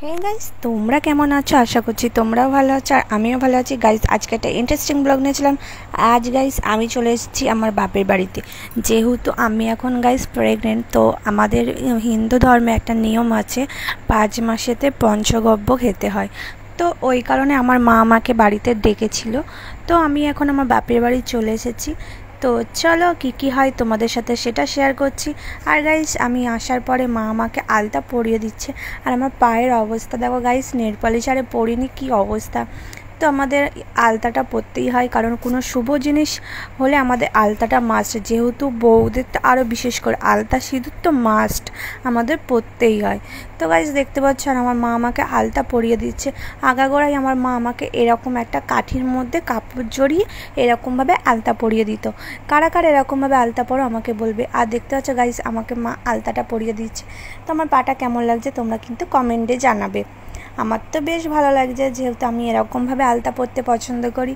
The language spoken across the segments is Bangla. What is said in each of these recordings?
হে গাইস, তোমরা কেমন আছো? আশা করছি তোমরাও ভালো আছো আর আমিও ভালো আছি। গাইস, আজকে একটা ইন্টারেস্টিং ব্লগ নিয়েছিলাম। আজ গাইস আমি চলে এসেছি আমার বাপের বাড়িতে, যেহেতু আমি এখন গাইস প্রেগনেন্ট। তো আমাদের হিন্দু ধর্মে একটা নিয়ম আছে, 5 মাসেতে পঞ্চগব্য খেতে হয়। তো ওই কারণে আমার মা আমাকে বাড়িতে ডেকেছিল। তো আমি এখন আমার বাপের বাড়ি চলে এসেছি। তো চলো কি হয় তোমাদের সাথে সেটা শেয়ার করছি। আর গাইস, আমি আসার পরে মা আমাকে আলতা পরিয়ে দিচ্ছে। আর আমার পায়ের অবস্থা দেখো গাইস, নেল পলিশ আরে পরিনি, কি অবস্থা। তো আমাদের আলতাটা পরতেই হয়, কারণ কোনো শুভ জিনিস হলে আমাদের আলতাটা মাস্ট, যেহেতু বউদের তো আরও বিশেষ করে আলতা সিঁদুর তো মাস্ট আমাদের পরতেই হয়। তো গাইস দেখতে পাচ্ছেন আমার মা আমাকে আলতা পরিয়ে দিচ্ছে। আগাগোড়াই আমার মা আমাকে এরকম একটা কাঠির মধ্যে কাপড় জড়িয়ে এরকমভাবে আলতা পরিয়ে দিত। কারা কারা এরকমভাবে আলতা পরো আমাকে বলবে। আর দেখতে পাচ্ছ গাইস, আমাকে মা আলতাটা পরিয়ে দিচ্ছে। তো আমার পাটা কেমন লাগছে তোমরা কিন্তু কমেন্টে জানাবে। আমার তো বেশ ভালো লাগছে, যেহেতু আমি এরকমভাবে আলতা পরতে পছন্দ করি।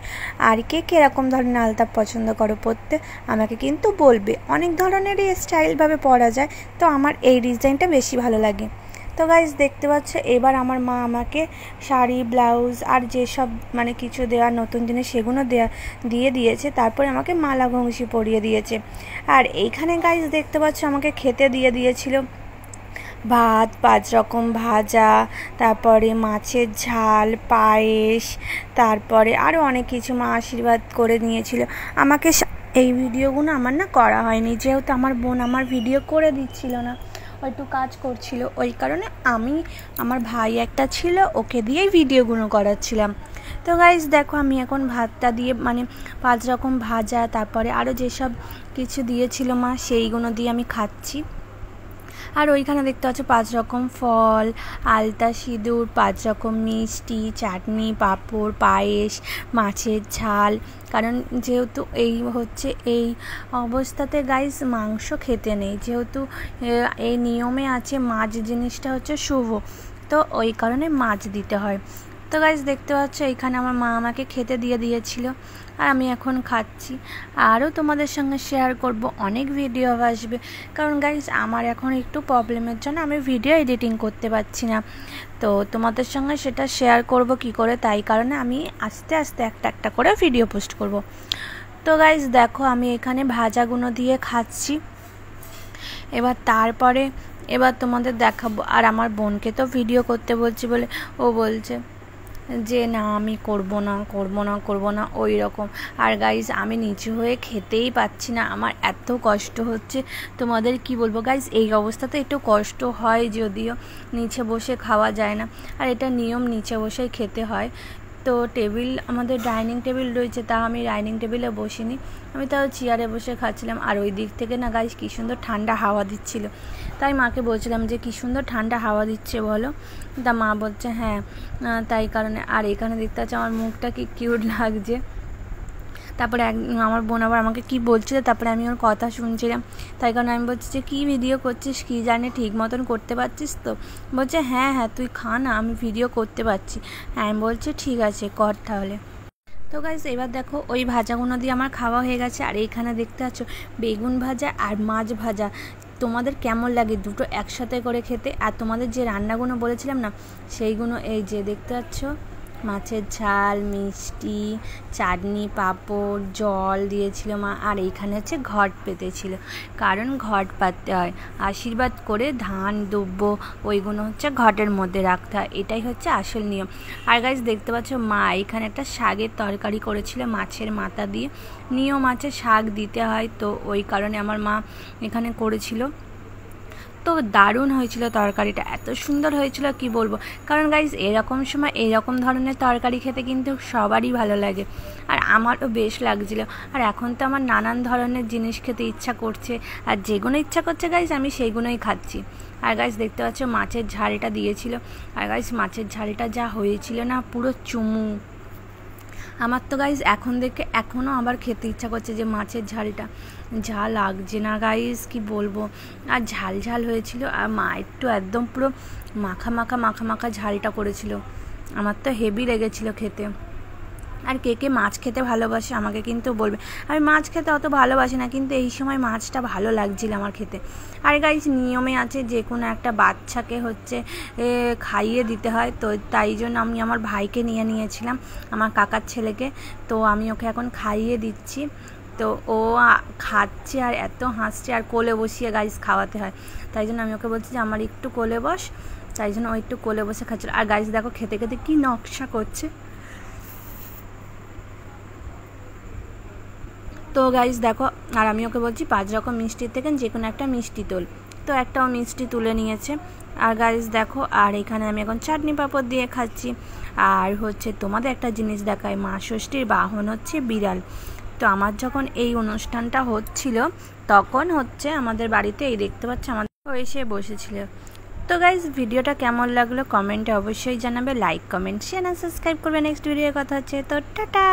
আর কে কে এরকম ধরনের আলতা পছন্দ করো পরতে আমাকে কিন্তু বলবে। অনেক ধরনেরই স্টাইলভাবে পরা যায়, তো আমার এই ডিজাইনটা বেশি ভালো লাগে। তো গাইস দেখতে পাচ্ছ, এবার আমার মা আমাকে শাড়ি, ব্লাউজ আর যেসব মানে কিছু দেওয়ার নতুন জিনিস সেগুলো দিয়ে দিয়েছে। তারপরে আমাকে মালা ঘুংসি পরিয়ে দিয়েছে। আর এইখানে গাইস দেখতে পাচ্ছ আমাকে খেতে দিয়েছিল ভাত, 5 রকম ভাজা, তারপরে মাছের ঝাল, পায়েস, তারপরে আরও অনেক কিছু মা আশীর্বাদ করে নিয়েছিল আমাকে। এই ভিডিওগুলো আমার না করা হয়নি, যেহেতু আমার বোন আমার ভিডিও করে দিচ্ছিল না, একটু কাজ করছিল। ওই কারণে আমি, আমার ভাই একটা ছিল, ওকে দিয়েই ভিডিওগুলো করাচ্ছিলাম। তো গাইস দেখো, আমি এখন ভাতটা দিয়ে মানে 5 রকম ভাজা, তারপরে আরও যেসব কিছু দিয়েছিল মা সেইগুলো দিয়ে আমি খাচ্ছি। আর ওইখানে দেখতে পাচ্ছ 5 রকম ফল, আলতা সিঁদুর, 5 রকম মিষ্টি, চাটনি, পাঁপড়, পায়েস, মাছের ঝাল। কারণ যেহেতু এই অবস্থাতে গাইস মাংস খেতে নেই, যেহেতু এই নিয়মে আছে মাছ জিনিসটা হচ্ছে শুভ, তো ওই কারণে মাছ দিতে হয়। তো গাইস দেখতে পাচ্ছ, এইখানে আমার মা আমাকে খেতে দিয়েছিল আর আমি এখন খাচ্ছি। আরও তোমাদের সঙ্গে শেয়ার করব, অনেক ভিডিও আসবে। কারণ গাইস আমার এখন একটু প্রবলেমের জন্য আমি ভিডিও এডিটিং করতে পারছি না। তো তোমাদের সঙ্গে সেটা শেয়ার করব কি করে, তাই কারণে আমি আস্তে আস্তে একটা করে ভিডিও পোস্ট করব। তো গাইস দেখো, আমি এখানে ভাজাগুলো দিয়ে খাচ্ছি। এবার তোমাদের দেখাবো। আর আমার বোনকে তো ভিডিও করতে বলছি বলে ও বলছে যে না আমি করব না ওই রকম। আর গাইস আমি নিচু হয়ে খেতেই পাচ্ছি না, আমার এত কষ্ট হচ্ছে, তোমাদের কি বলবো গাইস। এই অবস্থাতে একটু কষ্ট হয়, যদিও নিচে বসে খাওয়া যায় না, আর এটা নিয়ম, নিচে বসেই খেতে হয়। তো আমাদের ডাইনিং টেবিল রয়েছে, তা আমি ডাইনিং টেবিলে বসিনি, আমি তাও চেয়ারে বসে খাচ্ছিলাম। আর ওই দিক থেকে না গাইস কী সুন্দর ঠান্ডা হাওয়া দিচ্ছিল, তাই মাকে বলছিলাম যে কী সুন্দর ঠান্ডা হাওয়া দিচ্ছে বলো। তা মা বলছে হ্যাঁ, তাই কারণে। আর এখানে দেখতে পাচ্ছি আমার মুখটা কি কিউট লাগছে। তারপরে আমার বোন আবার আমাকে কি বলছিল, তারপরে আমি ওর কথা শুনছিলাম, তাই কারণে আমি বলছি যে কী ভিডিও করছিস, কী জানি ঠিক মতন করতে পারছিস তো? বলছে হ্যাঁ তুই খা না, আমি ভিডিও করতে পারছি। হ্যাঁ, আমি বলছি ঠিক আছে কর তাহলে। তো গাইস এবার দেখো, ওই ভাজাগুলো দিয়ে আমার খাওয়া হয়ে গেছে। আর এইখানে দেখতে পাচ্ছ বেগুন ভাজা আর মাছ ভাজা। তোমাদের কেমন লাগে দুটো একসাথে করে খেতে? আর তোমাদের যে রান্নাগুলো বলেছিলাম না, সেইগুলো এই যে দেখতে পাচ্ছ, মাছের ঝাল, মিষ্টি, চাটনি, পাঁপড়, জল দিয়েছিল মা। আর এইখানে হচ্ছে ঘট পেতেছিল, কারণ ঘট পাততে হয়, আশীর্বাদ করে ধান দুব্য ওইগুলো হচ্ছে ঘটের মধ্যে রাখতে হয়, এটাই হচ্ছে আসল নিয়ম। আর গাইস দেখতে পাচ্ছ মা এখানে একটা শাকের তরকারি করেছিল মাছের মাথা দিয়ে, নিয়ম আছে শাক দিতে হয়, তো ওই কারণে আমার মা এখানে করেছিল। তো দারুণ হয়েছিল তরকারিটা, এত সুন্দর হয়েছিল কি বলবো। কারণ গাইজ এরকম সময় এরকম ধরনের তরকারি খেতে কিন্তু সবারই ভালো লাগে, আর আমারও বেশ লাগছিল। আর এখন তো আমার নানান ধরনের জিনিস খেতে ইচ্ছা করছে, আর যেগুলো ইচ্ছা করছে গাইজ আমি সেইগুলোই খাচ্ছি। আর গাইজ দেখতে পাচ্ছ মাছের ঝালটা দিয়েছিল, আর গাইজ মাছের ঝালটা যা হয়েছিল না, পুরো চুমু। আমার তো গাইজ এখন দেখে এখনও আবার খেতে ইচ্ছা করছে যে মাছের ঝালটা, যা লাগছে না গাইজ কি বলবো। আর ঝাল হয়েছিল, আর মা একটু একদম পুরো মাখা মাখা ঝালটা করেছিল, আমার তো হেভি লেগেছিল খেতে। আর কে কে মাছ খেতে ভালোবাসে আমাকে কিন্তু বলবে। আমি মাছ খেতে অত ভালোবাসি না, কিন্তু এই সময় মাছটা ভালো লাগছিল আমার খেতে। আর গাইস নিয়মে আছে যে কোনো একটা বাচ্চাকে হচ্ছে খাইয়ে দিতে হয়, তো তাই জন্য আমি আমার ভাইকে নিয়ে নিয়েছিলাম, আমার কাকার ছেলেকে। তো আমি ওকে এখন খাইয়ে দিচ্ছি। তো ও খাচ্ছে আর এত হাসছে, আর কোলে বসিয়ে গাইস খাওয়াতে হয়, তাই জন্য আমি ওকে বলছি যে আমার একটু কোলে বস, তাই জন্য ও একটু কোলে বসে খাচ্ছিল। আর গাইস দেখো খেতে খেতে কী নকশা করছে। তো গাইস দেখো, আর আমি ওকে বলছি 5 রকম মিষ্টির থেকে যে কোনো একটা মিষ্টি তোল। তো একটাও মিষ্টি তুলে নিয়েছে। আর গাইস দেখো, আর এখানে আমি এখন চাটনি পাঁপড় দিয়ে খাচ্ছি। আর হচ্ছে তোমাদের একটা জিনিস দেখায়, মা ষষ্ঠীর বাহন হচ্ছে বিড়াল। তো আমার যখন এই অনুষ্ঠানটা হচ্ছিল তখন হচ্ছে আমাদের বাড়িতে এই দেখতে পাচ্ছি আমাদের এসে বসেছিল। তো গাইস ভিডিওটা কেমন লাগলো কমেন্টে অবশ্যই জানাবে, লাইক কমেন্ট শেয়ার আর সাবস্ক্রাইব করবে। নেক্সট ভিডিওর কথা হচ্ছে, তো টাটা।